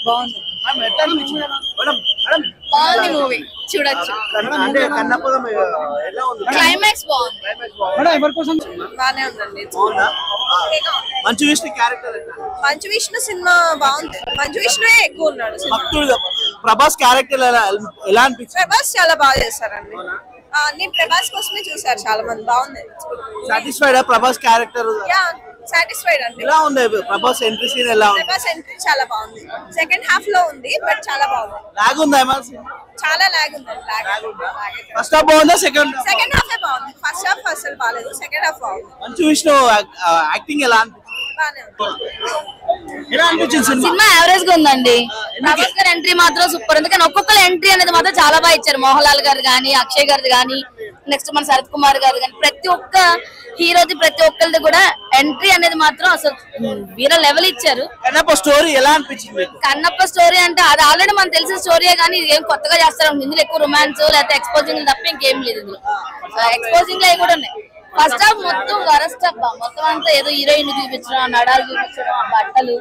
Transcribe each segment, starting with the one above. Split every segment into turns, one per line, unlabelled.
బాగుంది బాగుంది మూవీ చూడొచ్చు క్లైమాక్స్ బాగుంది బానే ఉందండి
మంచు విష్ణు క్యారెక్టర్
మంచు విష్ణు సినిమా బాగుంది మంచు విష్ణువే ఎక్కువ ఉన్నాడు
భక్తుడుగా ప్రభాస్ క్యారెక్టర్ ఎలా అనిపించింది
ప్రభాస్ చాలా బాగా చేశారండి అన్ని ప్రభాస్ కోసమే చూసారు చాలా మంది బాగుంది
సాటిస్ఫైడ్ ప్రభాస్ క్యారెక్టర్
సాటిస్ఫైడ్ అండి
ఎలా ఉంది ప్రభాస్ ఎంట్రీ సీన్ ఎలా ఉంది
ప్రభాస్ ఎంట్రీ చాలా బాగుంది సెకండ్ హాఫ్ లో ఉంది బట్ చాలా బాగుంది
లాగ్ ఉందా
చాలా లాగ్ ఉంది
ఫస్ట్ హాఫ్ బాగుందా సెకండ్
హాఫ్ బాగుంది ఫస్ట్ హాఫ్ అసలు బాగాలేదు సెకండ్ హాఫ్ బాగుంది
మంచు విష్ణు యాక్టింగ్ ఎలా అనిపించింది
సినిమా యావరేజ్ గా ఉందండి ప్రభాస్ గారి ఎంట్రీ మాత్రం సూపర్ ఉంది కానీ ఒక్కొక్కరు ఎంట్రీ అనేది మాత్రం చాలా బాగా ఇచ్చారు మోహన్ లాల్ గారు గానీ అక్షయ్ గారిది గానీ నెక్స్ట్ మన శరత్ కుమార్ గారు కానీ ప్రతి ఒక్క హీరోది ప్రతి ఒక్కరిది కూడా ఎంట్రీ అనేది మాత్రం అసలు వీర లెవెల్ ఇచ్చారు
కన్నప్ప స్టోరీ ఎలా అనిపించింది
కన్నప్ప స్టోరీ అంటే అది ఆల్రెడీ మనకు తెలిసిన స్టోరీయే కానీ ఇది ఏం కొత్తగా చేస్తారు ఇందులో ఎక్కువ రొమాన్స్ లేకపోతే ఎక్స్పోజింగ్ తప్ప ఇంకేం లేదు ఇందులో ఎక్స్పోజింగ్ అవి కూడా ఉన్నాయి ఫస్ట్ హాఫ్ మొత్తం వరస్ట్ అబ్బా మొత్తం అంతా ఏదో హీరోయిన్ చూపించడం నడాలు చూపించడం ఆ బట్టలు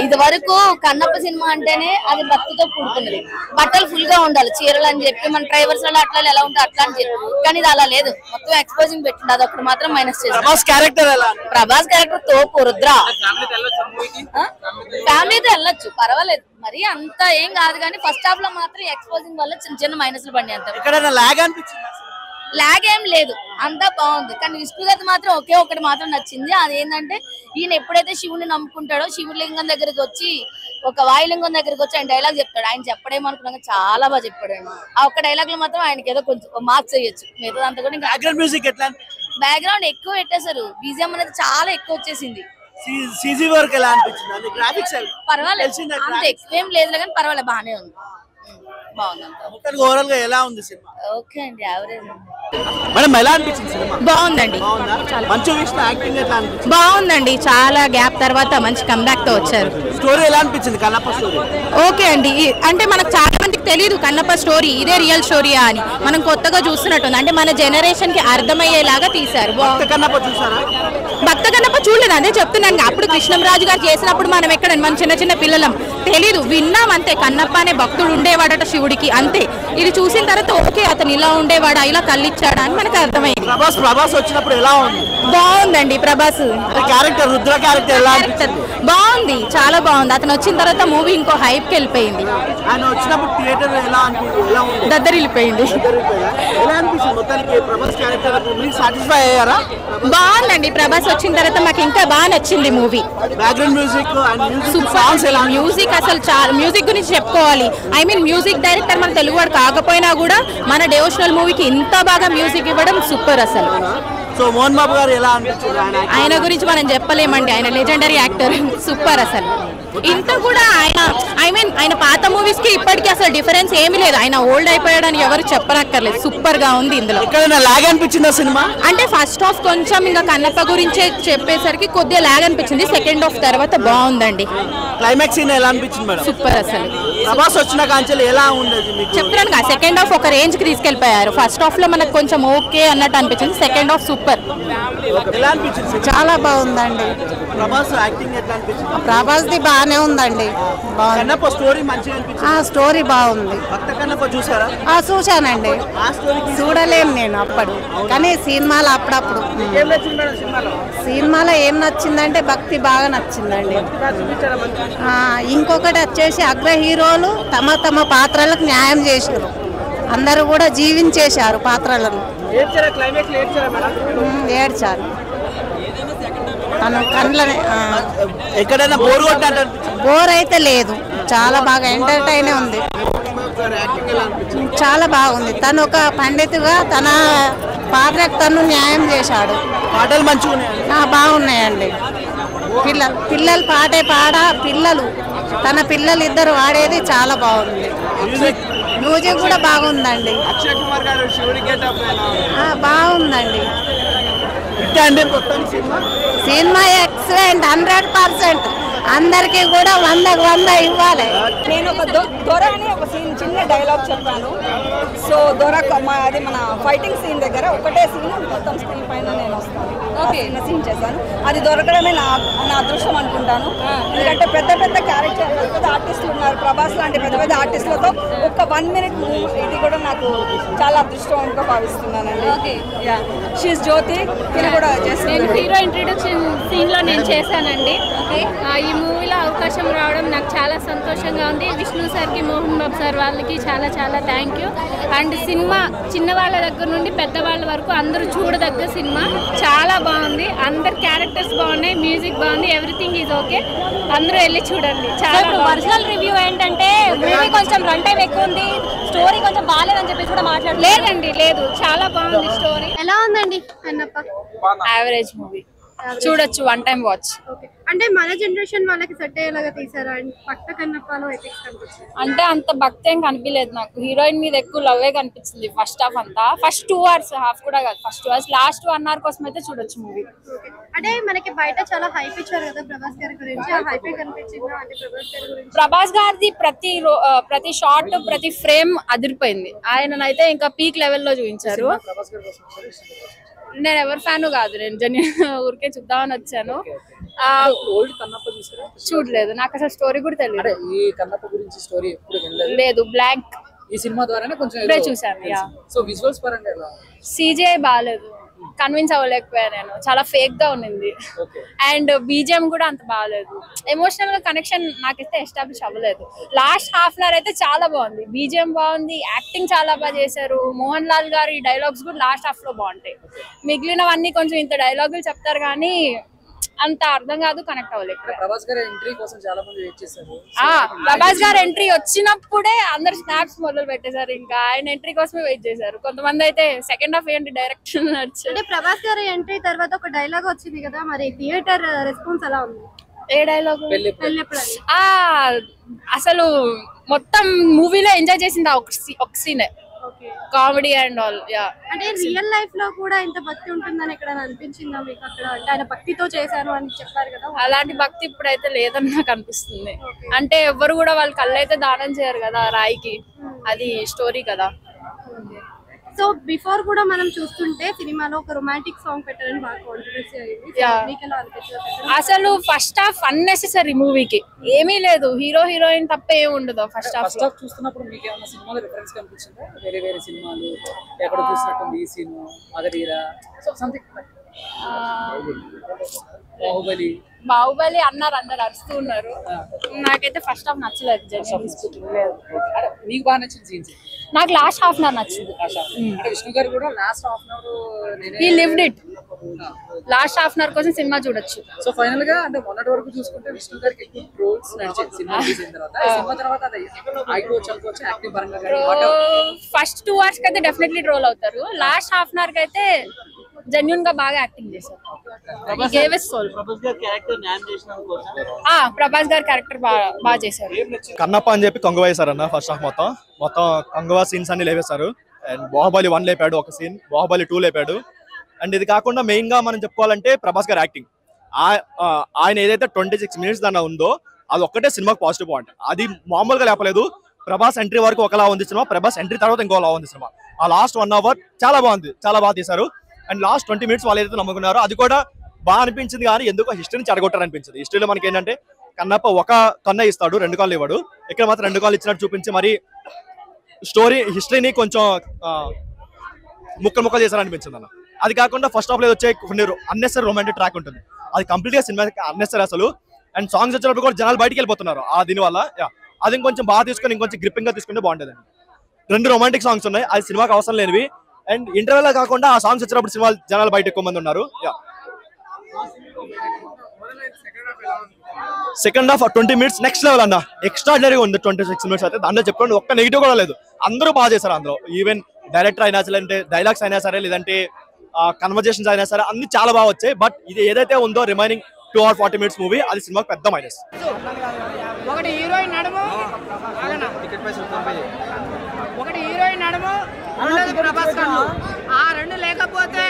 ఇది వరకు కన్నప్ప సినిమా అంటేనే అది భక్తితో కూడుకున్నది బట్టలు ఫుల్ గా ఉండాలి చీరలు అని చెప్పి మన డ్రైవర్స్ లో అట్లా ఎలా ఉంటే అట్లా అని చెప్పి కానీ ఇది అలా లేదు మొత్తం ఎక్స్పోజింగ్ పెట్టింది అది ఒకటి మాత్రం మైనస్ చేసి ప్రభాస్ క్యారెక్టర్ తోపు రుద్ర ఫ్యామిలీతో వెళ్ళొచ్చు పర్వాలేదు మరి అంత ఏం కాదు కానీ ఫస్ట్ హాఫ్ లో మాత్రం ఎక్స్పోజింగ్ వల్ల చిన్న చిన్న మైనస్లు పడినాయి అంత లాగ్ ఏం లేదు అంతా బాగుంది కానీ విష్ణు గారి మాత్రం ఒకే ఒకటి మాత్రం నచ్చింది అదేంటంటే ఈయన ఎప్పుడైతే శివుని నమ్ముకుంటాడో శివలింగం దగ్గరికి వచ్చి ఒక వాయులింగం దగ్గరికి వచ్చి ఆయన డైలాగ్ చెప్తాడు ఆయన చెప్పడేమనుకున్నాక చాలా బాగా చెప్పాడు ఆయన ఆ ఒక్క డైలాగ్ లో మాత్రం ఆయనకి ఏదో కొంచెం మార్క్స్ వేయొచ్చు మిగతా అంతా కూడా ఇంకా బ్యాక్గ్రౌండ్ ఎక్కువ పెట్టేశారు బీజిఎం అనేది చాలా ఎక్కువ వచ్చేసింది పర్వాలేదు అంత ఎక్కువ ఏం లేదు కానీ పర్వాలేదు బాగానే ఉంది ఓకే అండి యావరేజ్
బాగుందండి బాగుందండి చాలా గ్యాప్ తర్వాత మంచి కంబ్యాక్ తో వచ్చారు
స్టోరీ ఎలా అనిపించింది కన్నప్ప స్టోరీ
ఓకే అండి అంటే మనకు చాలా మందికి తెలియదు కన్నప్ప స్టోరీ ఇదే రియల్ స్టోరీయా అని మనం కొత్తగా చూస్తున్నట్టుంది అంటే మన జనరేషన్ కి అర్థమయ్యేలాగా తీశారు భక్త కన్నప్ప చూడలేదు అదే చెప్తున్నాను అప్పుడు కృష్ణంరాజు గారు చేసినప్పుడు మనం ఎక్కడ మన చిన్న చిన్న పిల్లలం తెలీదు విన్నాం అంతే కన్నప్ప అనే భక్తుడు ఉండేవాడట శివుడికి అంతే ఇది చూసిన తర్వాత ఓకే అతను ఇలా ఉండేవాడా ఇలా కళ్ళిచ్చాడా అని మనకు అర్థమైంది
ప్రభాస్ వచ్చినప్పుడు ఎలా ఉంది
బాగుందండి ప్రభాస్
క్యారెక్టర్ రుద్ర క్యారెక్టర్ ఎలా
బాగుంది చాలా బాగుంది అతను వచ్చిన తర్వాత మూవీ ఇంకో హైప్ కి వెళ్ళిపోయింది
ఆయన వచ్చినప్పుడు థియేటర్
దద్దరిల్లిపోయింది బాగుందండి ప్రభాస్ వచ్చిన తర్వాత మాకు ఇంకా బాగా నచ్చింది మూవీ మ్యూజిక్ అసలు చాలా మ్యూజిక్ గురించి చెప్పుకోవాలి ఐ మీన్ మ్యూజిక్ డైరెక్టర్ మన తెలుగు వాడు కాకపోయినా కూడా మన డివోషనల్ మూవీకి ఇంత బాగా మ్యూజిక్ ఇవ్వడం సూపర్ అసలు
మోహన్ బాబు గారు ఎలా అనిపించింది
ఆయన గురించి మనం చెప్పలేమండి ఆయన లెజెండరీ యాక్టర్ సూపర్ అసలు ఇంత కూడా ఆయన ఐ మీన్ ఆయన పాత మూవీస్ కి ఇప్పటికీ అసలు డిఫరెన్స్ ఏమీ లేదు ఆయన ఓల్డ్ అయిపోయాడని ఎవరు చెప్పనక్కర్లేదు సూపర్ గా ఉంది ఇందులో
లాగ్ అనిపించింది సినిమా
అంటే ఫస్ట్ హాఫ్ కొంచెం ఇంకా కన్నప్ప గురించే చెప్పేసరికి కొద్దిగా లాగ్ అనిపించింది సెకండ్ హాఫ్ తర్వాత బాగుందండి
క్లైమాక్స్ ఎలా అనిపించింది
సూపర్ అసలు
ప్రభాస్ వచ్చిన కాంచెలు ఎలా ఉండేది
చెప్తున్నాను కదా సెకండ్ హాఫ్ ఒక రేంజ్ కి తీసుకెళ్లిపోయారు ఫస్ట్ హాఫ్ లో మనకు కొంచెం ఓకే అన్నట్టు అనిపించింది సెకండ్ హాఫ్ సూపర్
చాలా బాగుందండి
ప్రభాస్ యాక్టింగ్ ఎట్లా అనిపించింది
ప్రభాస్ ది బాగానే ఉందండి
స్టోరీ మంచిగా అనిపించింది
స్టోరీ బాగుంది
భక్త కన్నప్ప చూసారా
చూశానండి చూడలేను నేను అప్పుడు కానీ సినిమాలో అప్పుడప్పుడు సినిమాలో ఏం నచ్చిందంటే భక్తి బాగా నచ్చిందండి ఇంకొకటి వచ్చేసి అగ్ర హీరోలు తమ తమ పాత్రలకు న్యాయం చేశారు అందరూ కూడా జీవించేశారు పాత్రలను ఏడ్చారు తను కండ్లనే
ఎక్కడైనా బోర్ కొట్టినట్టు
బోర్ అయితే లేదు చాలా బాగా ఎంటర్టైన్ ఉంది చాలా బాగుంది తను ఒక పండితుగా తన పాత్రకు తను న్యాయం చేశాడు
పాటలు మంచిగా
బాగున్నాయండి పిల్లలు పాడే పిల్లలు తన పిల్లలు ఇద్దరు వాడేది చాలా బాగుంది మ్యూజిక్ కూడా బాగుందండి బాగుందండి సినిమా ఎక్సలెంట్ 100% అందరికి కూడా 100కి 100 ఇవ్వాలి.
నేను ఒక దొర అని ఒక సీన్ చిన్న డైలాగ్ చెప్పాను. సో దొర అది మన ఫైటింగ్ సీన్ దగ్గర ఒకటే సీన్ మొత్తం స్క్రీన్ పైన నేను వస్తాను. ఓకే సీన్ చేశాను. అది దొరకడమే నా అదృష్టం అనుకుంటాను. ఎందుకంటే పెద్ద పెద్ద క్యారెక్టర్ పెద్ద ఆర్టిస్టులు ఉన్నారు ప్రభాస్ లాంటి పెద్ద పెద్ద ఆర్టిస్టులతో ఒక 1 minute ఇది కూడా నాకు చాలా అదృష్టంగా భావిస్తున్నానండి. షీస్ జ్యోతి తిని కూడా చేస్తాను.
హీరో ఇంట్రొడక్షన్ సీన్ లో నేను చేశానండి. ఈ మూవీలో అవకాశం రావడం నాకు చాలా సంతోషంగా ఉంది. విష్ణు సార్కి, మోహన్ బాబు సార్ వాళ్ళకి చాలా చాలా థ్యాంక్ యూ. అండ్ సినిమా చిన్నవాళ్ళ దగ్గర నుండి పెద్దవాళ్ళ వరకు అందరూ చూడదగ్గ సినిమా, చాలా బాగుంది. అందరు క్యారెక్టర్స్ బాగున్నాయి, మ్యూజిక్ బాగుంది, ఎవ్రీథింగ్ ఈజ్ ఓకే. అందరూ వెళ్ళి చూడండి. చాలా
పర్సనల్ రివ్యూ ఏంటంటే మూవీ కొంచెం రన్ టైం ఎక్కువ ఉంది, స్టోరీ కొంచెం బాగాలేదని చెప్పేసి కూడా మాట్లాడలేదు.
లేదండి, లేదు, చాలా బాగుంది స్టోరీ.
ఎలా ఉందండి కన్నప్ప?
యావరేజ్ మూవీ, చూడొచ్చు, 1 time వాచ్.
అంటే మన జనరేషన్ వాళ్ళకి సెట్ అయ్యేలాగా తీసారా? పక్క కన్నప్పలో ఎఫెక్ట్స్ కనిపించింది
అంటే అంత భక్తి ఏం కనిపించలేదు నాకు. హీరోయిన్ మీద ఎక్కువ లవ్వే కనిపించింది ఫస్ట్ హాఫ్ అంతా. ఫస్ట్ 2 hours, హాఫ్ కూడా కాదు, ఫస్ట్ 2 hours, లాస్ట్ 1 hour కోసం అయితే చూడొచ్చు మూవీ.
అంటే మనకి బయట చాలా హైప్ ఇచ్చారు కదా ప్రభాస్ గారి గురించి, ఆ హైప్ కనిపించిందా? అంటే ప్రభాస్ గారి గురించి,
ప్రభాస్ గారిది ప్రతి షాట్, ప్రతి ఫ్రేమ్ అదిరిపోయింది. ఆయననైతే ఇంకా పీక్ లెవెల్లో చూపించారు. నేను ఎవరి ఫ్యాను కాదు, నేను ఊరికే చూద్దామని వచ్చాను. చూడలేదు, నాకు అసలు స్టోరీ కూడా తెలియదు. లేదు, బ్లాంక్.
ఈ సినిమా ద్వారానే కొంచెం
చూసాను.
సో విజువల్స్ పరంగా ఎలా?
CGI బాగాలేదు, కన్విన్స్ అవ్వలేకపోయా నేను. చాలా ఫేక్ గా ఉన్నింది. అండ్ BGM కూడా అంత బాగాలేదు. ఎమోషనల్ కనెక్షన్ నాకైతే ఎస్టాబ్లిష్ అవ్వలేదు. లాస్ట్ హాఫ్ అన్ అవర్ అయితే చాలా బాగుంది, BGM బాగుంది, యాక్టింగ్ చాలా బాగా చేశారు. మోహన్ లాల్ గారి డైలాగ్స్ కూడా లాస్ట్ హాఫ్ లో బాగుంటాయి. మిగిలినవన్నీ కొంచెం ఇంత డైలాగులు చెప్తారు కానీ అంత అర్థం కాదు, కనెక్ట్ అవ్వలేదు.
ప్రభాస్ గారి ఎంట్రీ కోసం చాలా మంది వెయిట్ చేశారు.
ప్రభాస్ గారు ఎంట్రీ వచ్చినప్పుడే అందరు స్నాప్స్ మొదలు పెట్టేశారు. ఇంకా ఆయన ఎంట్రీ కోసమే వెయిట్ చేశారు. కొంతమంది అయితే సెకండ్ హాఫ్ ఏంటి డైరెక్షన్
అంటే ప్రభాస్ గారి ఎంట్రీ తర్వాత ఒక డైలాగ్ వచ్చింది కదా, మరి థియేటర్ రెస్పాన్స్ ఎలా ఉంది?
ఏ డైలాగ్? అసలు మొత్తం మూవీలో ఎంజాయ్ చేసింది ఒక సీనే, కామెడీ అండ్ ఆల్.
అంటే రియల్ లైఫ్ లో కూడా ఇంత భక్తి ఉంటుందని ఎక్కడ అనిపించిందా మీకు? అక్కడ అంటే ఆయన భక్తితో చేశాను అని చెప్పారు కదా,
అలాంటి భక్తి ఇప్పుడైతే లేదని నాకు అనిపిస్తుంది. అంటే ఎవరు కూడా వాళ్ళ కళ్ళు అయితే దానం చేయరు కదా రాయికి, అది స్టోరీ కదా.
సో బిఫోర్ కూడా మనం చూస్తుంటే సినిమాలో ఒక రొమాంటిక్ సాంగ్ పెట్టారని బాగా కాంట్రవర్సీ అయింది.
అసలు ఫస్ట్ హాఫ్ అన్నెసెసరీ, మూవీకి ఏమీ లేదు, హీరో హీరోయిన్ తప్ప ఏమి ఉండదు ఫస్ట్ హాఫ్.
ఫస్ట్ హాఫ్ చూస్తున్నప్పుడు మీకు ఏమైనా సినిమాలో రిఫరెన్స్ కనిపించిందా? వేరే వేరే సినిమాలు ఎక్కడ చూసినట్టుంది ఈ scene, Magadheera, so something.
Baahubali అన్నారు, అందరు అరుస్తూ ఉన్నారు. నాకైతే ఫస్ట్ హాఫ్ నచ్చలేదు.
మీకు బాగా నచ్చిన సీన్స్?
నాకు లాస్ట్ హాఫ్ అన్ అవర్ నచ్చింది.
విష్ణు గారు కూడా last half an hour
he lived it. Last half an hour కోసం సినిమా చూడొచ్చు.
సో ఫైనల్ గా అంటే మొన్నటి వరకు చూసుకుంటే విష్ణు గారికి ఎక్కువ ట్రోల్స్ నడిచాయి సినిమా తీసిన తర్వాత. సినిమా తర్వాత అది ఆగిపోవచ్చు అనుకోవచ్చు యాక్టింగ్ పరంగా.
ఫస్ట్ 2 hours కి అయితే డెఫినెట్లీ ట్రోల్ అవుతారు. లాస్ట్ హాఫ్ అన్ అవర్ కి అయితే జెన్యూన్ గా బాగా యాక్టింగ్ చేశారు. ప్రభాస్ గారి క్యారెక్టర్ బాగా చేశారు.
కన్నప్ప అని చెప్పి కొంగ వేశారన్న ఫస్ట్ హాఫ్ మొత్తం కొంగవా సీన్స్ అన్ని లేవేశారు. అండ్ బాహుబలి 1 లేపాడు ఒక సీన్, బాహుబలి 2 లేపాడు. అండ్ ఇది కాకుండా మెయిన్ గా మనం చెప్పుకోవాలంటే ప్రభాస్ గారి యాక్టింగ్. ఆయన ఏదైతే 26 minutes దాన్ని ఉందో అది ఒక్కటే సినిమాకి పాజిటివ్ పాయింట్. అది మామూలుగా లేపలేదు. ప్రభాస్ ఎంట్రీ వరకు ఒకలా ఉంది సినిమా, ప్రభాస్ ఎంట్రీ తర్వాత ఇంకోలా ఉంది సినిమా. ఆ లాస్ట్ 1 hour చాలా బాగుంది, చాలా బాగా తీశారు. అండ్ లాస్ట్ 20 minutes వాళ్ళు ఏదైతే నమ్ముకున్నారో అది కూడా బాగా అనిపించింది. కానీ ఎందుకో హిస్టరీని చెడగొట్టారు అనిపించింది. హిస్టరీలో మనకి ఏంటంటే కన్నప్ప ఒక కన్ను ఇస్తాడు, 2 కాళ్ళు ఇవ్వడు. ఇక్కడ మాత్రం 2 కాళ్ళు ఇచ్చినట్టు చూపించి మరి హిస్టరీని కొంచెం ముక్కలు చేశారు అనిపించింది అన్న. అది కాకుండా ఫస్ట్ హాఫ్ లో వచ్చే కొన్ని అన్నెసరీ రొమాంటిక్ ట్రాక్ ఉంటుంది, అది కంప్లీట్ గా సినిమా అన్నెసరీ అసలు. అండ్ సాంగ్స్ వచ్చినప్పుడు కూడా జనాలు బయటికి వెళ్ళిపోతున్నారు దీనివల్ల. అది ఇంకొంచెం బాగా తీసుకొని ఇంకొంచెం గ్రిప్పింగ్ గా తీసుకుంటే బాగుంటుంది. 2 రొమాంటిక్ సాంగ్స్ ఉన్నాయి, అది సినిమాకి అవసరం లేనివి. అండ్ ఇంటర్వెల్ కాకుండా ఆ సాంగ్స్ వచ్చినప్పుడు సినిమా జనాలు బయట ఎక్కువ మంది ఉన్నారు. Second half 20 minutes next level అన్న, ఎక్స్ట్రాడినరీగా ఉంది. 26 minutes అయితే దాంట్లో చెప్పుకోండి, ఒక్క నెగిటివ్ కూడా లేదు. అందరూ బాగా చేశారు అందులో. ఈవెన్ డైరెక్టర్ అయినా సరే, అంటే డైలాగ్స్ అయినా సరే, లేదంటే కన్వర్జేషన్స్ అయినా సరే, అన్ని చాలా బాగా వచ్చాయి. బట్ ఇది ఏదైతే ఉందో రిమైనింగ్ 2 hours 40 minutes మూవీ, అది సినిమాకి పెద్ద మైనస్.
ఒకటి హీరోయిన్ నడుము, ఒకటి హీరోయిన్ నడుము, రెండోది ప్రభాస్ కన్ను. ఆ 2 లేకపోతే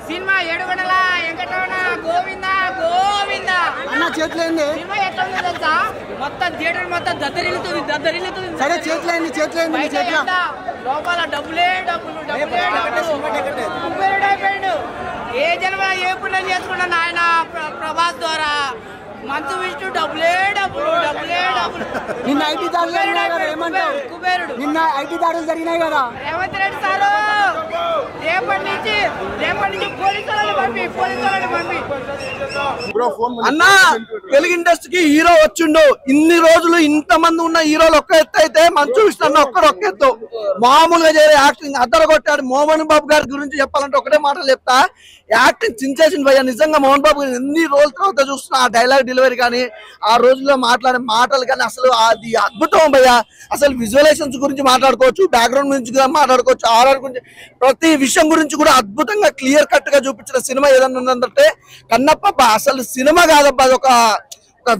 సినిమా 7 గంటల వెంకటరమణ గోవిందా గోవిందా అన్న చేతులు ఏంది. సినిమా ఎట్లా ఉందో తెలుసా? మొత్తం థియేటర్ మొత్తం దద్దరిల్లుతుంది. సరే చేతులు లోపల డబ్బులే అయిపోయాడు. ఏ జన్మ ఏ పుణ్యం చేసుకున్నాను ఆయన ప్రభాస్ ద్వారా. మంచు విష్ణు డబ్బులే డబ్బులు.
నిన్న ఐటీ దాడులు జరిగినాయి కదా, ఏమంటావు? నిన్న ఐటీ దాడులు జరిగినాయి కదా.
రేవంత్ రెడ్డి సారు రేపటి నుంచి పోలీసులను పంపి.
అన్నా తెలుగు ఇండస్ట్రీకి హీరో వచ్చిండు. ఇన్ని రోజులు ఇంత మంది ఉన్న హీరోలు ఒక్క ఎత్తు అయితే మంచు విష్ణు అన్న ఒక్క ఎత్తు. మామూలుగా చేరే యాక్టింగ్ అద్దరగొట్టాడు. మోహన్ బాబు గారి గురించి చెప్పాలంటే ఒకటే మాటలు చెప్తా, యాక్టింగ్ చించేసింది భయ్య. నిజంగా మోహన్ బాబు గారు ఎన్ని రోజుల తర్వాత చూస్తున్నా ఆ డైలాగ్ డెలివరీ కానీ ఆ రోజుల్లో మాట్లాడే మాటలు కానీ అసలు అది అద్భుతం భయ్య. అసలు విజువలైజేషన్స్ గురించి మాట్లాడుకోవచ్చు, బ్యాక్గ్రౌండ్ గురించి మాట్లాడుకోవచ్చు, ఆర్ఆర్ గురించి, ప్రతి విషయం గురించి కూడా అద్భుతంగా క్లియర్ కట్ గా చూపించిన సినిమా ఏదన్నా ఉందంటే కన్నప్ప. అసలు సినిమా కాదబ్బా, అది ఒక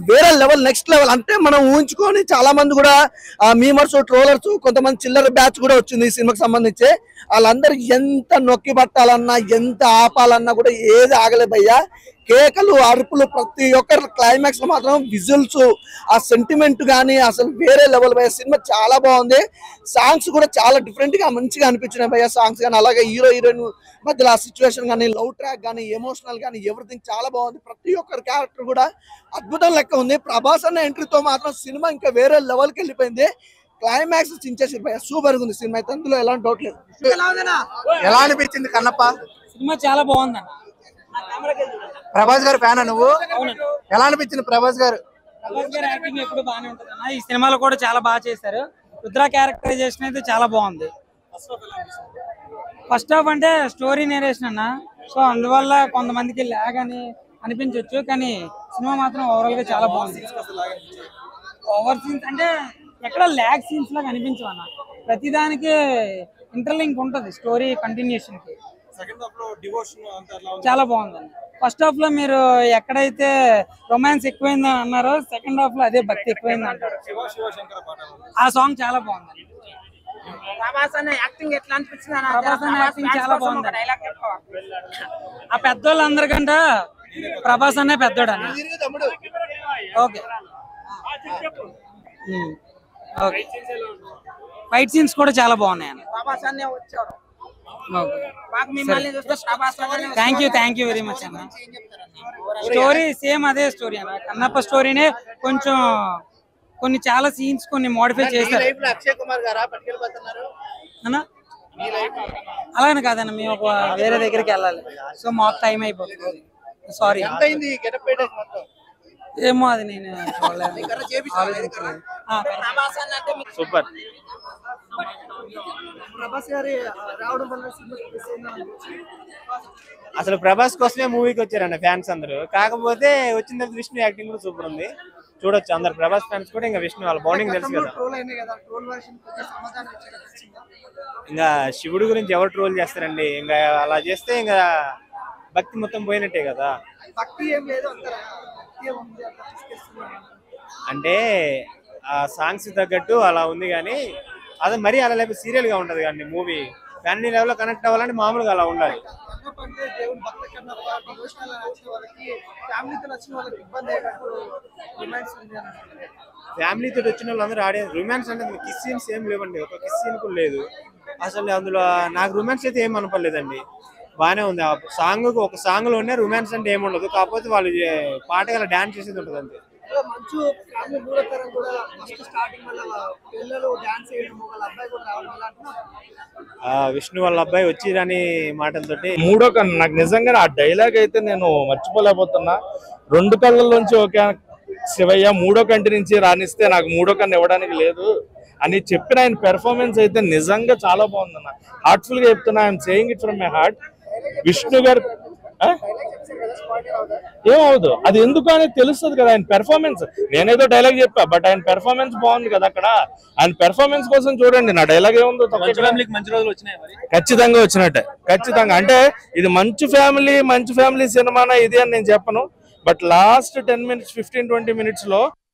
వేరే లెవెల్, నెక్స్ట్ లెవెల్. అంటే మనం ఊహించుకొని చాలా మంది కూడా మీమర్స్, ట్రోలర్స్, కొంతమంది చిల్లర బ్యాచ్ కూడా వచ్చింది ఈ సినిమాకి సంబంధించి. వాళ్ళందరికి ఎంత నొక్కి పట్టాలన్నా ఎంత ఆపాలన్నా కూడా ఏది ఆగలేదు భయ్యా. కేకలు, అరుపులు, ప్రతి ఒక్కరు క్లైమాక్స్ లో మాత్రం విజువల్స్, ఆ సెంటిమెంట్ కానీ అసలు వేరే లెవెల్ భయ్య. సినిమా చాలా బాగుంది. సాంగ్స్ కూడా చాలా డిఫరెంట్ గా మంచిగా అనిపించినాయి భయ్య. సాంగ్స్ కానీ అలాగే హీరో హీరోయిన్ మధ్యలో ఆ సిచ్యువేషన్ కానీ, లవ్ ట్రాక్ కానీ, ఎమోషనల్ కానీ ఎవ్రీథింగ్ చాలా బాగుంది. ప్రతి ఒక్కరి క్యారెక్టర్ కూడా అద్భుతం లెక్క ఉంది. ప్రభాస్ అన్న ఎంట్రీతో మాత్రం సినిమా ఇంకా వేరే లెవెల్కి వెళ్ళిపోయింది. క్లైమాక్స్ చించేసి భయ్య, సూపర్ ఉంది సినిమా అయితే, అందులో ఎలాంటి డౌట్ లేదు.
ఎలా అనిపించింది కన్నప్ప?
సినిమా చాలా బాగుందన్న.
ప్రభాస్ గారు ఫ్యానా నువ్వు? ఎలా అనిపించింది ప్రభాస్ గారు?
ప్రభాస్ గారి యాక్టింగ్ ఎప్పుడు బాగానే ఉంటుంది అన్న. ఈ సినిమాలో కూడా చాలా బాగా చేశారు. రుద్ర క్యారెక్టరైజేషన్ అయితే చాలా బాగుంది. ఫస్ట్ హాఫ్ అంటే స్టోరీ నేరేషన్ అన్న, సో అందువల్ల కొంతమందికి ల్యాగ్ అని అనిపించవచ్చు, కానీ సినిమా మాత్రం ఓవరాల్ గా చాలా బాగుంది. ఓవర్ సీన్స్ అంటే ఎక్కడ ల్యాగ్ సీన్స్ లాగా అనిపించవు అన్న. ప్రతిదానికి ఇంటర్లింక్ ఉంటుంది స్టోరీ కంటిన్యూషన్ కి. చాలా బాగుందండి. ఫస్ట్ హాఫ్ లో మీరు ఎక్కడైతే రొమాన్స్ ఎక్కువైంది అన్నారో, సెకండ్ హాఫ్ లో అదే భక్తి ఎక్కువైంది అంటారు. ఆ సాంగ్ చాలా బాగుంది. ప్రభాస్ అన్న యాక్టింగ్ ఎట్లా అనిపించింది? ప్రభాస్ అన్న యాక్టింగ్ చాలా బాగుంది. ఆ పెద్దోళ్ళందరికంటే ప్రభాస్ అన్నే పెద్దోడు అన్న. ఓకే ఓకే, ఫైట్ సీన్స్ కూడా చాలా బాగున్నాయి అన్న. ప్రభాస్ అన్నే వచ్చారు. థ్యాంక్ యూ వెరీ మచ్ అన్న. స్టోరీ సేమ్ అదే స్టోరీ అన్న. కన్నప్ప స్టోరీనే కొంచెం కొన్ని చాలా సీన్స్ కొన్ని మోడిఫై చేశారు అన్న. అలానే కాదన్న, మేము ఒక వేరే దగ్గరికి వెళ్ళాలి, సో మాకు టైం అయిపోతుంది. సారీ. ఏమో అది నేను
సూపర్.
అసలు ప్రభాస్ కోసమే మూవీకి వచ్చారన్న ఫ్యాన్స్ అందరూ. కాకపోతే వచ్చిన తర్వాత విష్ణు యాక్టింగ్ కూడా సూపర్ ఉంది, చూడొచ్చు అందరు. ప్రభాస్ ఫ్యాన్స్ కూడా ఇంకా విష్ణు వాళ్ళ బౌండింగ్ తెలుసు కదా. ఇంకా శివుడి గురించి ఎవరు ట్రోల్ చేస్తారండి? ఇంకా అలా చేస్తే ఇంకా భక్తి మొత్తం పోయినట్టే కదా. అంటే ఆ సాంగ్స్ తగ్గట్టు అలా ఉంది, కానీ అదే మరీ అలా లేకపోతే సీరియల్ గా ఉంటది కానీ మూవీ ఫ్యామిలీ లెవెల్ లో కనెక్ట్ అవ్వాలంటే మామూలుగా అలా ఉండాలి. ఫ్యామిలీతో వచ్చిన వాళ్ళు అందరూ ఆడే రొమాన్స్ అంటే కిస్ సీన్స్ ఏం లేవండి, ఒక కిస్ సీన్ కూడా లేదు అసలు. అందులో నాకు రొమాన్స్ అయితే ఏం అనపడలేదండి, బాగానే ఉంది. ఆ సాంగ్ ఒక సాంగ్ లోనే రొమాన్స్ అంటే ఏముండదు, కాకపోతే వాళ్ళు పాటగా అలా డాన్స్ చేసేది ఉంటుంది అంతే. విష్ణు వాళ్ళ అబ్బాయి వచ్చిరని మాటలతోటి
మూడో కన్ను నాకు నిజంగా ఆ డైలాగ్ అయితే నేను మర్చిపోలేకపోతున్నా. రెండు కళ్ళల్లోంచి ఒక శివయ్య మూడో కంటి నుంచి రాణిస్తే నాకు మూడో కన్ను ఇవ్వడానికి లేదు అని చెప్పిన ఆయన పెర్ఫార్మెన్స్ అయితే నిజంగా చాలా బాగుందన్న. హార్ట్ఫుల్ గా చెప్తున్నా, I'm saying it from my heart. Vishnu గారు ఏమవుదు అది ఎందుకు అనేది తెలుస్తుంది కదా ఆయన పెర్ఫార్మెన్స్. నేనేదో డైలాగ్ చెప్పా, బట్ ఆయన పెర్ఫార్మెన్స్ బాగుంది కదా అక్కడ. ఆయన పెర్ఫార్మెన్స్ కోసం చూడండి, నా డైలాగ్ ఏముందో ఖచ్చితంగా వచ్చినట్టే, ఖచ్చితంగా. అంటే ఇది మంచి ఫ్యామిలీ సినిమానా ఇది అని నేను చెప్పను, బట్ లాస్ట్ 10 minutes 15-20 minutes లో